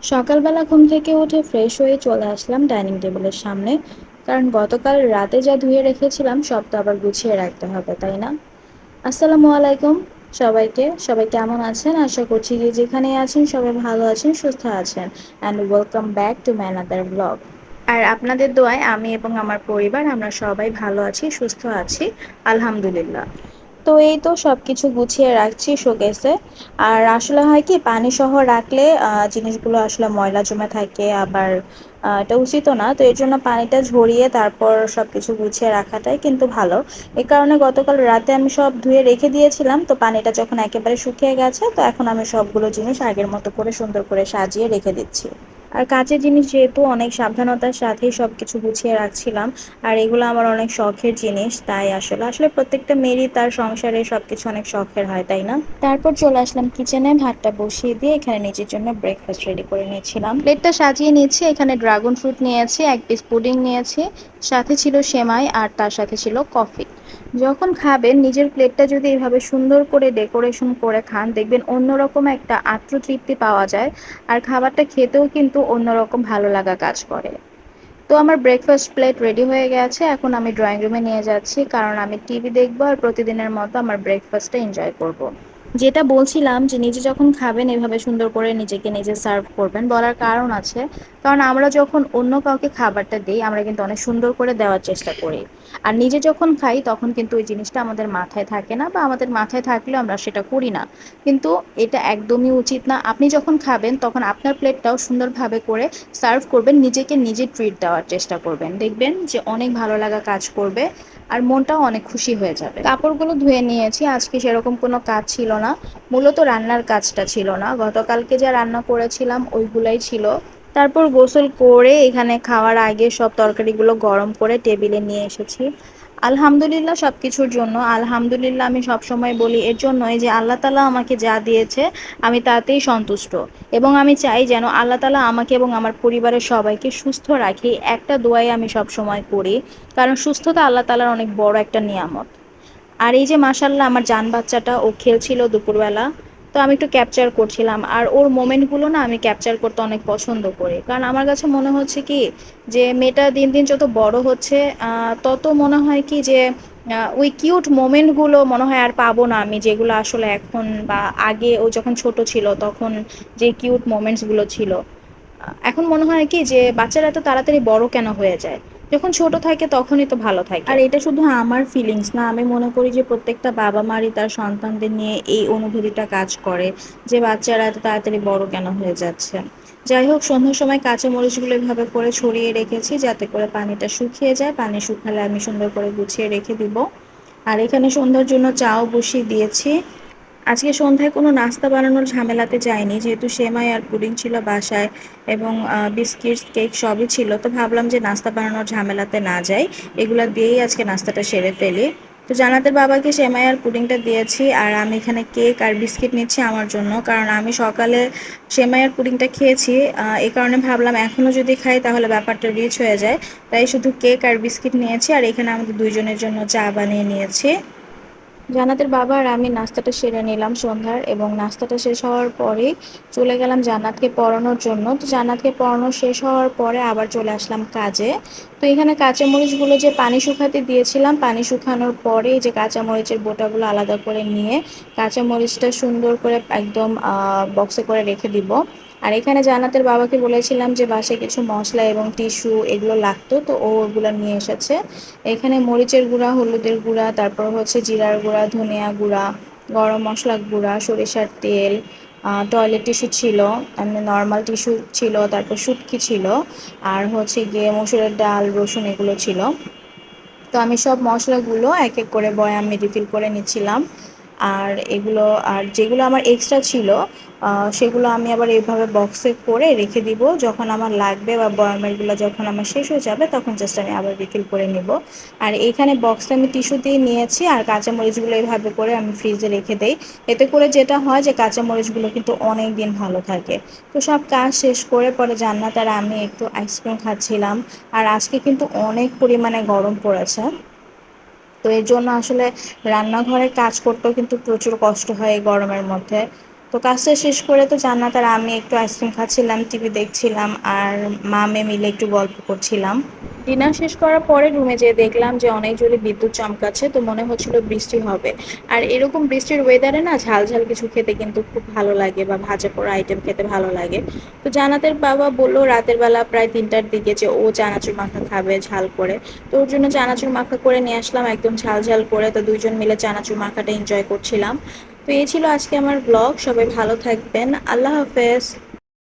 সকালবেলা ঘুম থেকে উঠে ফ্রেশ হয়ে চলে আসলাম ডাইনিং টেবিলের সামনে। কারণ গতকাল রাতে যা ধুয়ে রেখেছিলাম সব তো আবার গুছিয়ে রাখতে হবে, তাই না? আসসালামু আলাইকুম সবাইকে। সবাই কেমন আছেন? আশা করছি যে যেখানেই আছেন সবাই ভালো আছেন, সুস্থ আছেন। And welcome back to my another blog. আর আপনাদের দোয়ায় আমি এবং আমার পরিবার আমরা সবাই ভালো আছি, সুস্থ আছি, আলহামদুলিল্লাহ। তো এই তো সবকিছু গুছিয়ে রাখছি শোকেসে। আর আসলে হয় কি, পানি সহ রাখলে জিনিসগুলো আসলে ময়লা জমে থাকে, আবার এটা উচিত না। তো এর জন্য পানিটা ঝরিয়ে তারপর সবকিছু গুছিয়ে রাখাটাই কিন্তু ভালো। এই কারণে গতকাল রাতে আমি সব ধুয়ে রেখে দিয়েছিলাম, তো পানিটা যখন একেবারে শুকিয়ে গেছে, তো এখন আমি সবগুলো জিনিস আগের মতো করে সুন্দর করে সাজিয়ে রেখে দিচ্ছি। আর কাঁচের জিনিস যেহেতু অনেক সাবধানতার সাথেই সবকিছু গুছিয়ে রাখছিলাম। আর এগুলো আমার অনেক শখের জিনিস, তাই আসলে আসলে প্রত্যেকটা মেয়েরই তার সংসারে সবকিছু অনেক শখের হয়, তাই না? তারপর চলে আসলাম কিচেনে, ভাতটা বসিয়ে দিয়ে এখানে নিজের জন্য ব্রেকফাস্ট রেডি করে নিয়েছিলাম। প্লেটটা সাজিয়ে নিয়েছি, এখানে ড্রাগন ফ্রুট নিয়েছি, এক পিস পুডিং নিয়েছি, সাথে ছিল সেমাই, আর তার সাথে ছিল কফি। যখন খাবেন নিজের প্লেটটা যদি এভাবে সুন্দর করে ডেকোরেশন করে খান, দেখবেন অন্যরকম একটা আত্মতৃপ্তি পাওয়া যায়। আর খাবারটা খেতেও কিন্তু অন্যরকম ভালো লাগা কাজ করে। তো আমার ব্রেকফাস্ট প্লেট রেডি হয়ে গেছে, এখন আমি ড্রয়িং রুমে নিয়ে যাচ্ছি, কারণ আমি টিভি দেখবো আর প্রতিদিনের মতো আমার ব্রেকফাস্টটা এনজয় করব। যেটা বলছিলাম যে নিজে যখন খাবেন এভাবে সুন্দর করে নিজেকে নিজে সার্ভ করবেন, বলার কারণ আছে। কারণ আমরা যখন অন্য কাউকে খাবারটা দিই আমরা কিন্তু অনেক সুন্দর করে দেওয়ার চেষ্টা করি। আর নিজে যখন খাই তখন কিন্তু ওই জিনিসটা আমাদের মাথায় থাকে না, বা আমাদের মাথায় থাকলেও আমরা সেটা করি না। কিন্তু এটা একদমই উচিত না। আপনি যখন খাবেন তখন আপনার প্লেটটাও সুন্দরভাবে করে সার্ভ করবেন, নিজেকে নিজে ট্রিট দেওয়ার চেষ্টা করবেন, দেখবেন যে অনেক ভালো লাগা কাজ করবে। আর মনটাও অনেক খুশি হয়ে যাবে। কাপড়গুলো ধুয়ে নিয়েছি, আজকে সেরকম কোনো কাজ ছিল না। মূলত রান্নার কাজটা ছিল না, গতকালকে যা রান্না করেছিলাম ওইগুলাই ছিল। তারপর গোসল করে এখানে খাওয়ার আগে সব তরকারিগুলো গরম করে টেবিলে নিয়ে এসেছি। আলহামদুলিল্লাহ সবকিছুর জন্য আলহামদুলিল্লাহ। আমি সবসময় বলি এর জন্যই যে আল্লাহ তাআলা আমাকে যা দিয়েছে আমি তাতেই সন্তুষ্ট। এবং আমি চাই যেন আল্লাহ তাআলা আমাকে এবং আমার পরিবারের সবাইকে সুস্থ রাখে, একটা দোয়াই আমি সব সময় করি। কারণ সুস্থতা আল্লাহ তাআলার অনেক বড় একটা নিয়ামত। আর এই যে মাশাল্লাহ আমার জান বাচ্চাটা ও খেলছিল দুপুরবেলা, তো আমি একটু ক্যাপচার করছিলাম। আর ওর মোমেন্টগুলো না আমি ক্যাপচার করতে অনেক পছন্দ করি, কারণ আমার কাছে মনে হচ্ছে কি যে মেয়েটা দিন দিন যত বড় হচ্ছে তত মনে হয় কি যে ওই কিউট মোমেন্টগুলো মনে হয় আর পাবো না আমি, যেগুলো আসলে এখন বা আগে ও যখন ছোট ছিল তখন যে কিউট মোমেন্টসগুলো ছিল। এখন মনে হয় কি যে বাচ্চারা এত তাড়াতাড়ি বড় কেন হয়ে যায়, যখন ছোট থাকে তখনই তো ভালো থাকে। আর এটা শুধু আমার ফিলিংস না, আমি মনে করি যে প্রত্যেকটা বাবা মারই তার সন্তানদের নিয়ে এই অনুভূতিটা কাজ করে, যে বাচ্চারা এত তাড়াতাড়ি বড় কেন হয়ে যাচ্ছে। যাই হোক, সন্ধ্যার সময় কাঁচা মরিচগুলো এভাবে করে ছড়িয়ে রেখেছি যাতে করে পানিটা শুকিয়ে যায়, পানি শুকালে আমি সুন্দর করে গুছিয়ে রেখে দিব। আর এখানে সন্ধ্যার জন্য চাও বসিয়ে দিয়েছি। আজকে সন্ধ্যায় কোনো নাস্তা বানানোর ঝামেলাতে যাইনি, যেহেতু সেমাই আর পুডিং ছিল বাসায়, এবং বিস্কিটস কেক সবই ছিল, তো ভাবলাম যে নাস্তা বানানোর ঝামেলাতে না যাই, এগুলো দিয়েই আজকে নাস্তাটা সেরে ফেলি। তো জানাতের বাবাকে সেমাই আর পুডিংটা দিয়েছি, আর আমি এখানে কেক আর বিস্কিট নিচ্ছি আমার জন্য, কারণ আমি সকালে সেমাই আর পুডিংটা খেয়েছি। এই কারণে ভাবলাম এখনও যদি খাই তাহলে ব্যাপারটা রিচ হয়ে যায়, তাই শুধু কেক আর বিস্কিট নিয়েছি। আর এখানে আমাদের দুইজনের জন্য চা বানিয়ে নিয়েছি। জান্নাতের বাবা আর আমি নাস্তাটা সেরে নিলাম সন্ধ্যার, এবং নাস্তাটা শেষ হওয়ার পরেই চলে গেলাম জান্নাতকে পড়ানোর জন্য। তো জান্নাতকে পড়ানো শেষ হওয়ার পরে আবার চলে আসলাম কাজে। তো এখানে কাঁচামরিচগুলো যে পানি শুকাতে দিয়েছিলাম, পানি শুকানোর পরে যে কাঁচামরিচের বোটাগুলো আলাদা করে নিয়ে কাঁচামরিচটা সুন্দর করে একদম বক্সে করে রেখে দিব। আর এখানে জান্নাতের বাবাকে বলেছিলাম যে বাসায় কিছু মশলা এবং টিস্যু এগুলো লাগতো, তো ও ওগুলো নিয়ে এসেছে। এখানে মরিচের গুঁড়া, হলুদের গুঁড়া, তারপর হচ্ছে জিরার গুঁড়া, ধনিয়া গুঁড়া, গরম মশলা গুঁড়া, সরিষার তেল, টয়লেট টিস্যু ছিল, এমনি নর্মাল টিস্যু ছিল, তারপর শুটকি ছিল, আর হচ্ছে গিয়ে মসুরের ডাল, রসুন এগুলো ছিল। তো আমি সব মশলাগুলো এক এক করে বয়ামে রিফিল করে নিচ্ছিলাম। আর এগুলো, আর যেগুলো আমার এক্সট্রা ছিল সেগুলো আমি আবার এইভাবে বক্সে করে রেখে দিব, যখন আমার লাগবে বা বয়ামেরগুলো যখন আমার শেষ হয়ে যাবে তখন জাস্ট আমি আবার রিফিল করে নিব। আর এইখানে বক্সে আমি টিস্যু দিয়ে নিয়েছি, আর কাঁচামরিচগুলো এইভাবে করে আমি ফ্রিজে রেখে দেই। এতে করে যেটা হয় যে কাঁচামরিচগুলো কিন্তু অনেক দিন ভালো থাকে। তো সব কাজ শেষ করে পরে জান্নাত আর আমি একটু আইসক্রিম খাচ্ছিলাম। আর আজকে কিন্তু অনেক পরিমাণে গরম পড়েছে, তো এর জন্য আসলে রান্নাঘরে কাজ করতেও কিন্তু প্রচুর কষ্ট হয় এই গরমের মধ্যে। তো কাজটা শেষ করে তো জান্নাত আর আমি একটু আইসক্রিম খাচ্ছিলাম, টিভি দেখছিলাম, আর মা মেয়ে মিলে একটু গল্প করছিলাম। ডিনার শেষ করার পরে রুমে যেয়ে দেখলাম যে অনেক জোরে বিদ্যুৎ চমকাচ্ছে, তো মনে হচ্ছিল বৃষ্টি হবে। আর এরকম বৃষ্টির ওয়েদারে না ঝাল ঝাল কিছু খেতে কিন্তু খুব ভালো লাগে, বা ভাজা পোড়া আইটেম খেতে ভালো লাগে। তো জান্নাতের বাবা বললো রাতের বেলা প্রায় 3টার দিকে যে ও চানাচুর মাখা খাবে ঝাল করে। তো ওর জন্য চানাচুর মাখা করে নিয়ে আসলাম একদম ঝাল ঝাল করে, তো দুইজন মিলে চানাচুর মাখাটা এনজয় করছিলাম। তো এই ছিল আজকে আমার ব্লগ। সবাই ভালো থাকবেন, আল্লাহ হাফেজ।